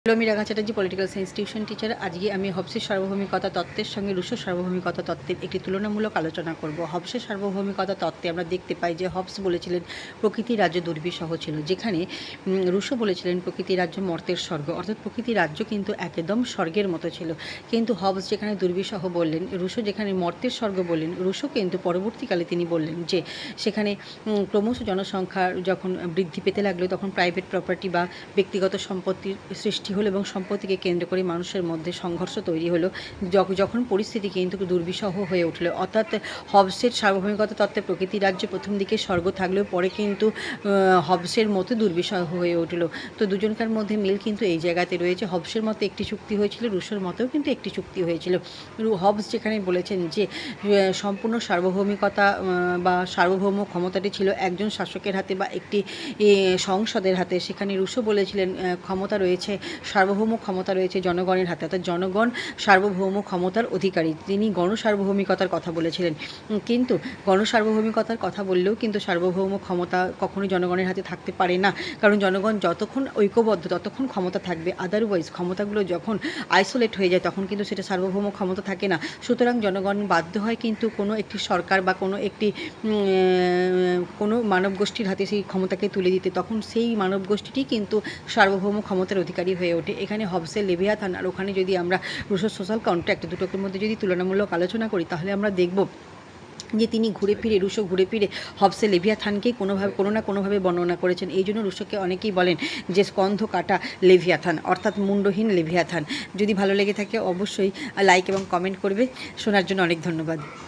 Hello, আমি রাঙা Chatterjee, political science tuition teacher. আজকে আমি হবসের সার্বভৌমিকতা তত্ত্বের সঙ্গে রুশোর সার্বভৌমিকতা তত্ত্বের একটি তুলনামূলক আলোচনা করব। হবসের সার্বভৌমিকতা তত্ত্বে আমরা দেখতে পাই যে হবস বলেছিলেন প্রকৃতি রাজ্য দুর্বিষহ ছিল, যেখানে রুশো বলেছিলেন প্রকৃতি রাজ্য মর্তের স্বর্গ, অর্থাৎ প্রকৃতি রাজ্য কিন্তু একদম স্বর্গের মতো ছিল। কিন্তু হবস যেখানে দুর্বিষহ বললেন, রুশো যেখানে মর্তের স্বর্গ বললেন, রুশো কিন্তু পরবর্তীকালে তিনি বললেন যে সেখানে ক্রমশ জনসংখ্যা যখন বৃদ্ধি পেতে লাগলো তখন প্রাইভেট প্রপার্টি বা ব্যক্তিগত সম্পত্তির সৃষ্টি হলো এবং সম্পত্তিকে কেন্দ্র করে মানুষের মধ্যে সংঘর্ষ তৈরি হলো, যখন পরিস্থিতি কিন্তু দুর্বিষহ হয়ে উঠলো। অর্থাৎ হবসের সার্বভৌমিকতা তত্ত্বে প্রকৃতি রাজ্যে প্রথম দিকে স্বর্গ থাকলেও পরে কিন্তু হবসের মতো দুর্বিষহ হয়ে উঠলো। তো দুজনকার মধ্যে মিল কিন্তু এই জায়গাতে রয়েছে। হবসের মতো একটি চুক্তি হয়েছিল, রুশোর মতেও কিন্তু একটি চুক্তি হয়েছিল। হবস যেখানে বলেছেন যে সম্পূর্ণ সার্বভৌমিকতা বা সার্বভৌম ক্ষমতাটি ছিল একজন শাসকের হাতে বা একটি সংসদের হাতে, সেখানে রুশো বলেছিলেন ক্ষমতা রয়েছে, সার্বভৌম ক্ষমতা রয়েছে জনগণের হাতে, অর্থাৎ জনগণ সার্বভৌম ক্ষমতার অধিকারী। তিনি গণসার্বভৌমিকতার কথা বলেছিলেন। কিন্তু গণসার্বভৌমিকতার কথা বললেও কিন্তু সার্বভৌম ক্ষমতা কখনোই জনগণের হাতে থাকতে পারে না, কারণ জনগণ যতক্ষণ ঐক্যবদ্ধ ততক্ষণ ক্ষমতা থাকবে। আদারওয়াইজ ক্ষমতাগুলো যখন আইসোলেট হয়ে যায় তখন কিন্তু সেটা সার্বভৌম ক্ষমতা থাকে না। সুতরাং জনগণ বাধ্য হয় কিন্তু কোনো একটি সরকার বা কোনো মানব গোষ্ঠীর হাতে সেই ক্ষমতাকে তুলে দিতে, তখন সেই মানব গোষ্ঠীটি কিন্তু সার্বভৌম ক্ষমতার অধিকারী হয়ে ওঠে। এখানে হবসের লেভিয়াথান আর ওখানে যদি আমরা রুশোর সোশ্যাল কন্ট্রাক্ট দুটোর মধ্যে যদি তুলনামূলক আলোচনা করি, তাহলে আমরা দেখব যে তিনি রুশো ঘুরে ফিরে হবসের লেভিয়াথানকেই কোনো না কোনোভাবে বর্ণনা করেছেন। এই জন্য রুশোকে অনেকেই বলেন যে স্কন্ধ কাটা লেভিয়াথান, অর্থাৎ মুন্ডহীন লেভিয়াথান। যদি ভালো লেগে থাকে অবশ্যই লাইক এবং কমেন্ট করবে। শোনার জন্য অনেক ধন্যবাদ।